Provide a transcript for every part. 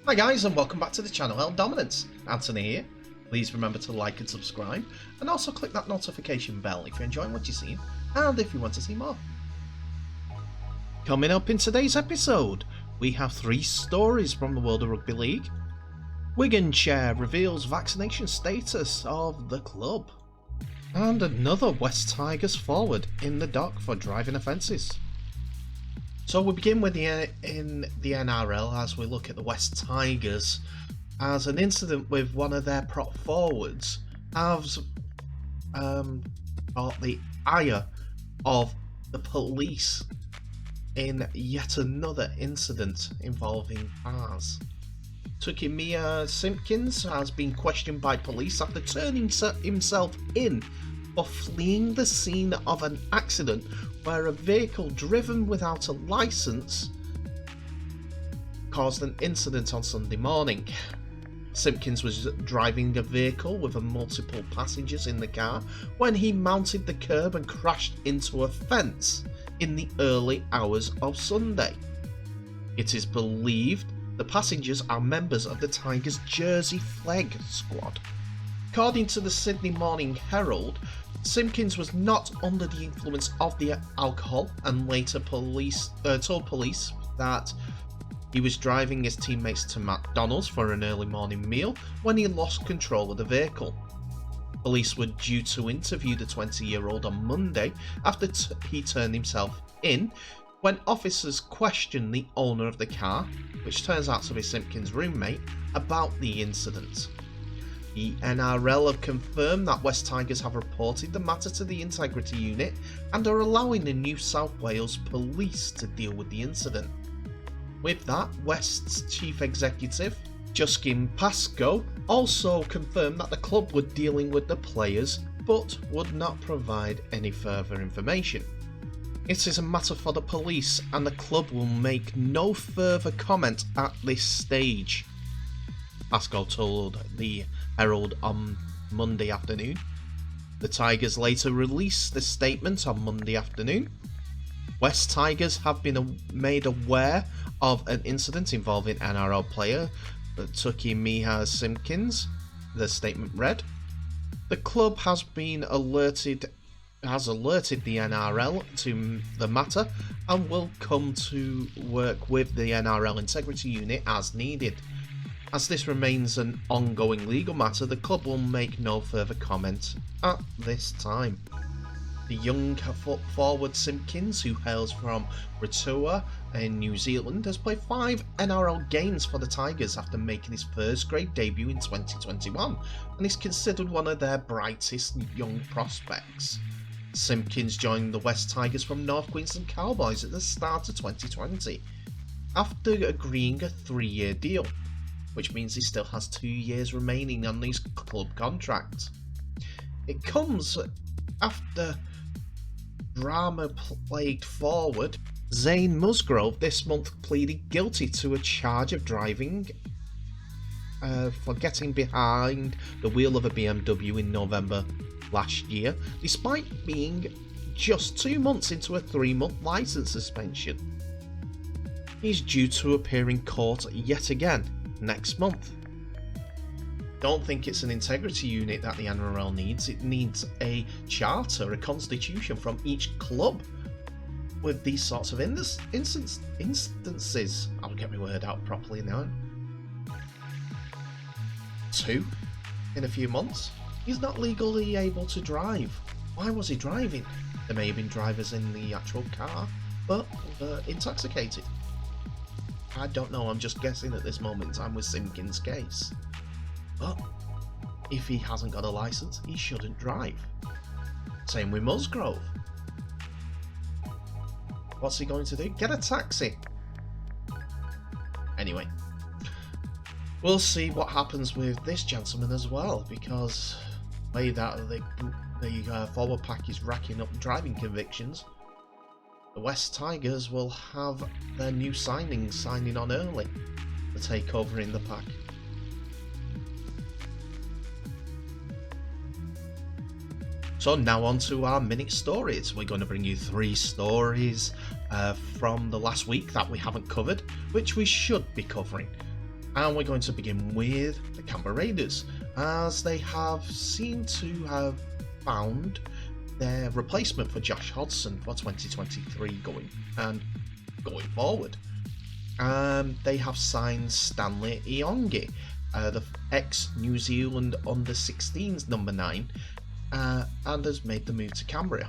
Hi guys, and welcome back to the channel L Dominance. Anthony here. Please remember to like and subscribe, and also click that notification bell if you're enjoying what you're seeing and if you want to see more. Coming up in today's episode, we have 3 stories from the world of rugby league. Wigan Chair reveals vaccination status of the club, and another West Tigers forward in the dock for driving offences. So we begin with in the NRL as we look at the West Tigers, as an incident with one of their prop forwards has caught the ire of the police in yet another incident involving cars. Tukimia Simpkins has been questioned by police after turning himself in for fleeing the scene of an accident where a vehicle driven without a licence caused an incident on Sunday morning. Simpkins was driving a vehicle with multiple passengers in the car when he mounted the curb and crashed into a fence in the early hours of Sunday. It is believed the passengers are members of the Tigers Jersey Flag squad. According to the Sydney Morning Herald, Simpkins was not under the influence of the alcohol and later told police that he was driving his teammates to McDonald's for an early morning meal when he lost control of the vehicle. Police were due to interview the 20-year-old on Monday after he turned himself in, when officers questioned the owner of the car, which turns out to be Simpkins' roommate, about the incident. The NRL have confirmed that West Tigers have reported the matter to the Integrity Unit and are allowing the New South Wales Police to deal with the incident. With that, West's Chief Executive, Justin Pascoe, also confirmed that the club were dealing with the players but would not provide any further information. It is a matter for the police and the club will make no further comment at this stage, Pascoe told the Herald on Monday afternoon. The Tigers later released the statement on Monday afternoon. West Tigers have been made aware of an incident involving NRL player Tukimia Simpkins, the statement read. The club has alerted the NRL to the matter and will come to work with the NRL Integrity Unit as needed. As this remains an ongoing legal matter, the club will make no further comment at this time. The young forward Simpkins, who hails from Rotorua in New Zealand, has played 5 NRL games for the Tigers after making his first grade debut in 2021 and is considered one of their brightest young prospects. Simpkins joined the West Tigers from North Queensland Cowboys at the start of 2020 after agreeing a 3-year deal, which means he still has 2 years remaining on his club contract. It comes after drama-plagued forward Zane Musgrove this month pleaded guilty to a charge of driving for getting behind the wheel of a BMW in November last year, despite being just 2 months into a 3-month licence suspension. He's due to appear in court yet again next month. Don't think it's an integrity unit that the NRL needs. It needs a charter, a constitution from each club with these sorts of instances. I'll get my word out properly now. 2 in a few months. He's not legally able to drive. Why was he driving? There may have been drivers in the actual car, but intoxicated. I don't know, I'm just guessing at this moment in time with Simpkins' case. But if he hasn't got a licence, he shouldn't drive. Same with Musgrove. What's he going to do? Get a taxi. Anyway, we'll see what happens with this gentleman as well, because the way that the forward pack is racking up driving convictions, the West Tigers will have their new signings signing on early to take over in the pack. So now on to our minute stories. We're going to bring you 3 stories from the last week that we haven't covered, which we should be covering. And we're going to begin with the Canberra Raiders, as they have seemed to have found their replacement for Josh Hodgson for 2023 going forward. They have signed Stanley Iongi, the ex-New Zealand under-16s number 9, and has made the move to Canberra.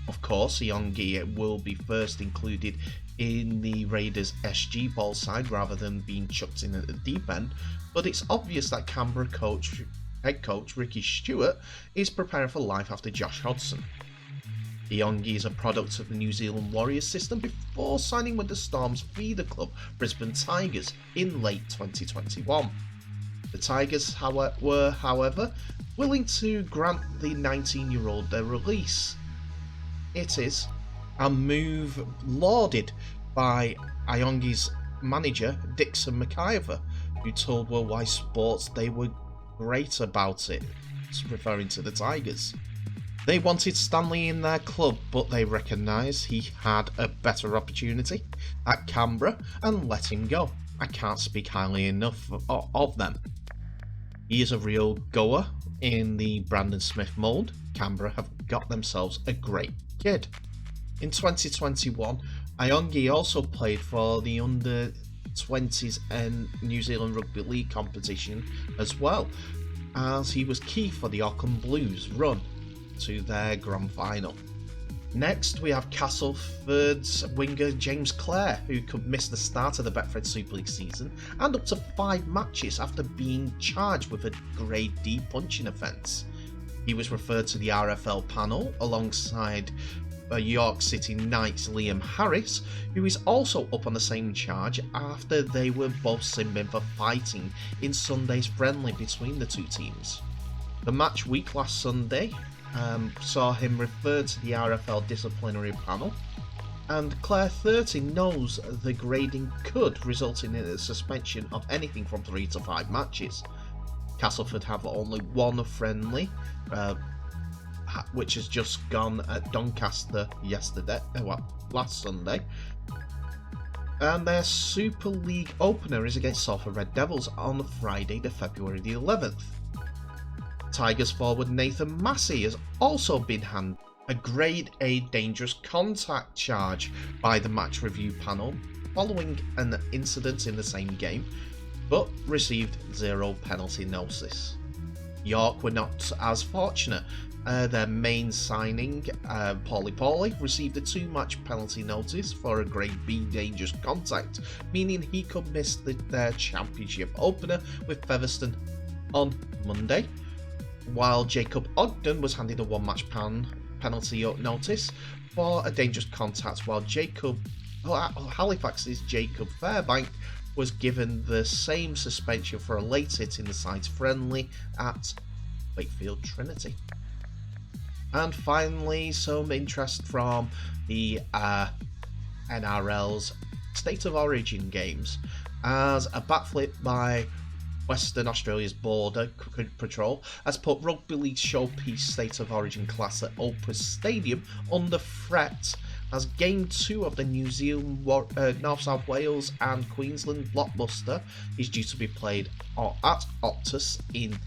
Of course, Iongi will be first included in the Raiders' SG Ball side rather than being chucked in at the deep end, but it's obvious that Canberra head coach Ricky Stewart is preparing for life after Josh Hodgson. Iongi is a product of the New Zealand Warriors system before signing with the Storm's feeder club Brisbane Tigers in late 2021. The Tigers were, however, willing to grant the 19-year-old their release. It is a move lauded by Iongi's manager Dixon McIver, who told Worldwide Sports they were great about it, referring to the Tigers. They wanted Stanley in their club, but they recognised he had a better opportunity at Canberra and let him go. I can't speak highly enough of them. He is a real goer in the Brandon Smith mould. Canberra have got themselves a great kid. In 2021, Iongi also played for the under-20s and New Zealand Rugby League competition as well, as he was key for the Auckland Blues' run to their grand final. Next, we have Castleford's winger James Clare, who could miss the start of the Betfred Super League season and up to 5 matches after being charged with a Grade D punching offence. He was referred to the RFL panel alongside York City Knights' Liam Harris, who is also up on the same charge after they were both sin-binned for fighting in Sunday's friendly between the two teams. The match week last Sunday saw him referred to the RFL disciplinary panel, and Claire 30 knows the grading could result in a suspension of anything from 3 to 5 matches. Castleford have only one friendly, which has just gone at Doncaster last Sunday, and their Super League opener is against Salford Red Devils on Friday, February the 11th. Tigers forward Nathan Massey has also been handed a Grade A dangerous contact charge by the match review panel following an incident in the same game, but received 0 penalty notice. York were not as fortunate. Their main signing, Paulie, received a 2-match penalty notice for a Grade B dangerous contact, meaning he could miss their championship opener with Featherstone on Monday, while Jacob Ogden was handed a 1-match penalty notice for a dangerous contact, while Halifax's Jacob Fairbank was given the same suspension for a late hit in the side's friendly at Wakefield Trinity. And finally, some interest from the NRL's State of Origin games, as a backflip by Western Australia's Border Patrol has put Rugby League showpiece State of Origin class at Opus Stadium under threat, as Game 2 of the New Zealand, North South Wales and Queensland blockbuster is due to be played at Optus in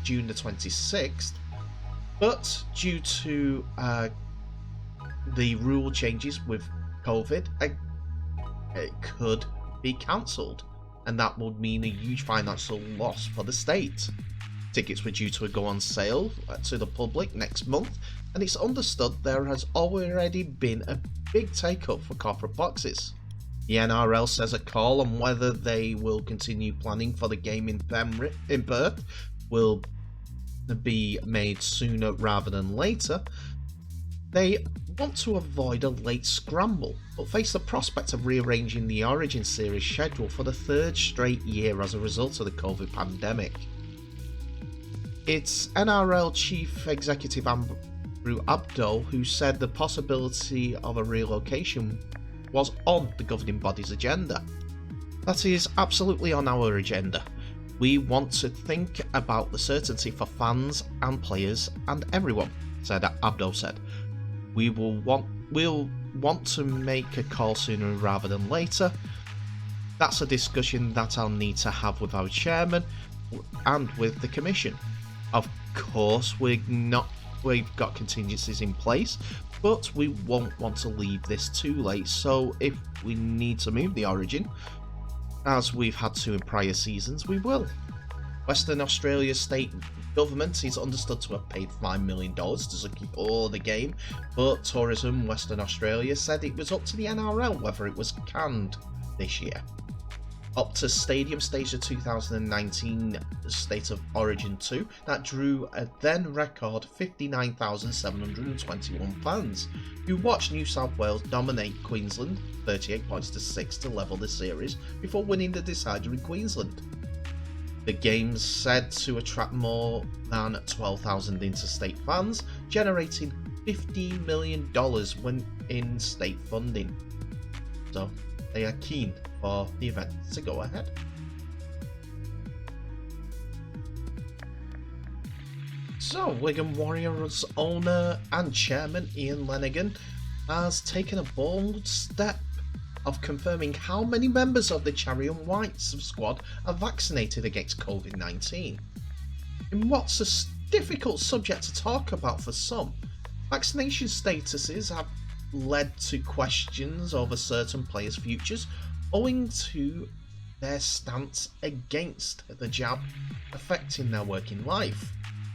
June the 26th, but due to the rule changes with COVID, it could be cancelled, and that would mean a huge financial loss for the state. Tickets were due to go on sale to the public next month, and it's understood there has already been a big take-up for corporate boxes. The NRL says a call on whether they will continue planning for the game in Perth will be made sooner rather than later. They want to avoid a late scramble, but face the prospect of rearranging the Origin Series schedule for the 3rd straight year as a result of the COVID pandemic. It's NRL Chief Executive Andrew Abdo who said the possibility of a relocation was on the governing body's agenda. That is absolutely on our agenda. We want to think about the certainty for fans and players and everyone, said Abdo said. We'll want to make a call sooner rather than later. That's a discussion that I'll need to have with our chairman and with the commission. Of course, we've got contingencies in place, but we won't want to leave this too late, so if we need to move the origin, as we've had to in prior seasons, we will. Western Australia's state government is understood to have paid $5 million to secure the game, but Tourism Western Australia said it was up to the NRL whether it was canned this year. Optus Stadium staged a 2019 State of Origin 2 that drew a then record 59,721 fans, who watched New South Wales dominate Queensland 38 points to 6 to level the series before winning the decider in Queensland. The game's said to attract more than 12,000 interstate fans, generating $15 million in state funding. So they are keen for the event to go ahead. So, Wigan Warriors owner and chairman Ian Lenigan has taken a bold step of confirming how many members of the Chariot Whites squad are vaccinated against COVID-19. In what's a difficult subject to talk about for some, vaccination statuses have led to questions over certain players' futures owing to their stance against the jab affecting their working life,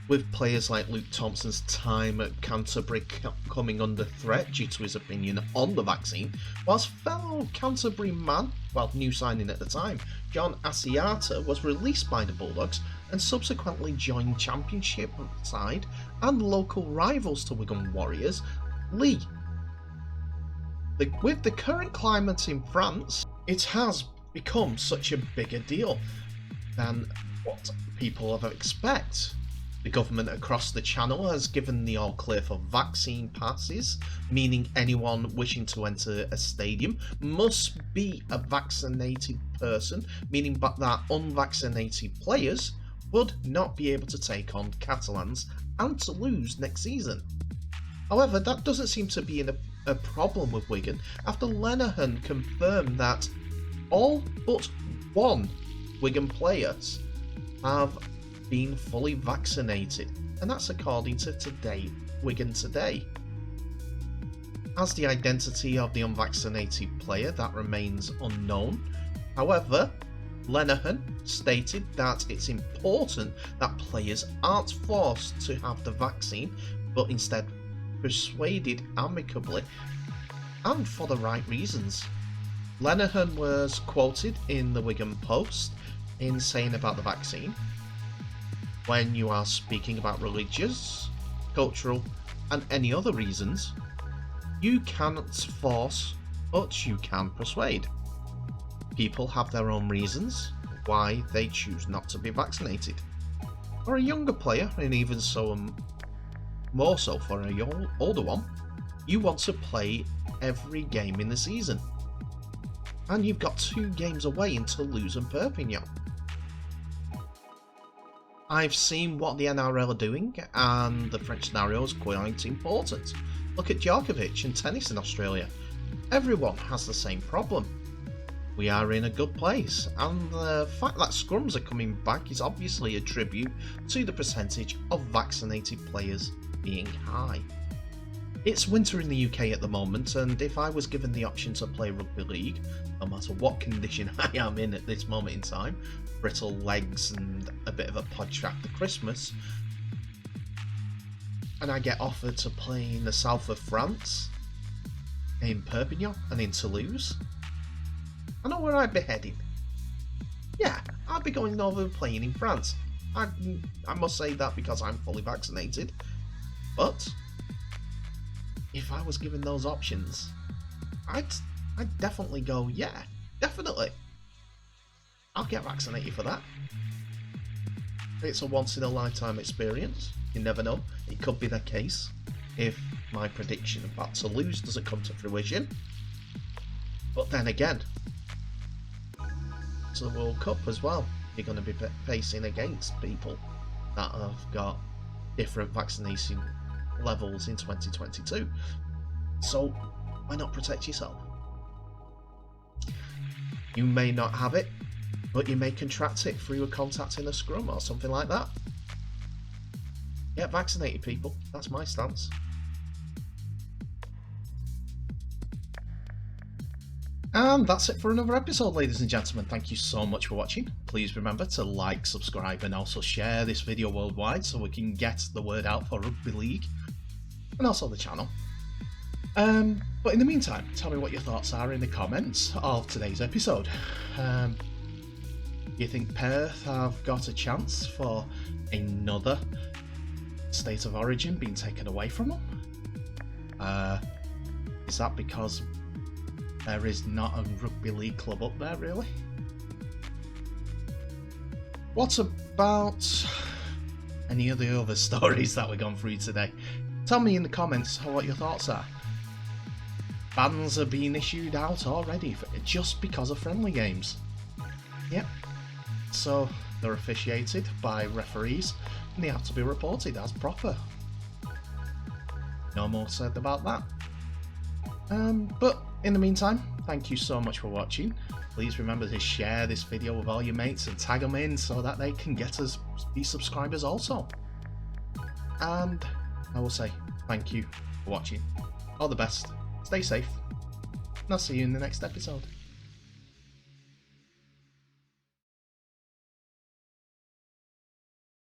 with players like Luke Thompson's time at Canterbury coming under threat due to his opinion on the vaccine, whilst fellow Canterbury man, new signing at the time, John Asiata, was released by the Bulldogs and subsequently joined Championship side and local rivals to Wigan Warriors, Lee. With the current climate in France, it has become such a bigger deal than what people have expected. The government across the channel has given the all clear for vaccine passes, meaning anyone wishing to enter a stadium must be a vaccinated person, meaning that unvaccinated players would not be able to take on Catalans and Toulouse next season. However, that doesn't seem to be a problem with Wigan after Lenihan confirmed that all but one Wigan players have been fully vaccinated, and that's according to Wigan Today. As the identity of the unvaccinated player, that remains unknown. However, Lenihan stated that it's important that players aren't forced to have the vaccine, but instead persuaded amicably and for the right reasons. Lenihan was quoted in the Wigan Post in saying about the vaccine, "When you are speaking about religious, cultural and any other reasons, you cannot force, but you can persuade. People have their own reasons why they choose not to be vaccinated. For a younger player, and even so more so for a older one, you want to play every game in the season. And you've got 2 games away in Toulouse and Perpignan. I've seen what the NRL are doing, and the French scenario is quite important. Look at Djokovic and tennis in Australia. Everyone has the same problem. We are in a good place, and the fact that scrums are coming back is obviously a tribute to the percentage of vaccinated players being high. It's winter in the UK at the moment, and if I was given the option to play rugby league, no matter what condition I am in at this moment in time, brittle legs and a bit of a podge after Christmas, and I get offered to play in the south of France, in Perpignan and in Toulouse, I know where I'd be heading. Yeah, I'd be going over and playing in France. I must say that because I'm fully vaccinated. But if I was given those options, I'd definitely go, yeah, definitely. I'll get vaccinated for that. It's a once in a lifetime experience. You never know. It could be the case if my prediction about Toulouse doesn't come to fruition. But then again, to the World Cup as well, you're going to be facing against people that have got different vaccination levels in 2022. So why not protect yourself? You may not have it, but you may contract it through contacting a scrum or something like that. Get vaccinated, people. That's my stance. And that's it for another episode, ladies and gentlemen. Thank you so much for watching. Please remember to like, subscribe, and also share this video worldwide so we can get the word out for Rugby League and also the channel. But in the meantime, tell me what your thoughts are in the comments of today's episode. Do you think Perth have got a chance for another state of origin being taken away from them? Is that because there is not a rugby league club up there, really? What about any of the other stories that we've gone through today? Tell me in the comments what your thoughts are. Bans are being issued out already just because of friendly games. Yep. So they're officiated by referees and they have to be reported as proper. No more said about that. But in the meantime, thank you so much for watching. Please remember to share this video with all your mates and tag them in so that they can get us be subscribers also. And I will say thank you for watching. All the best. Stay safe. And I'll see you in the next episode.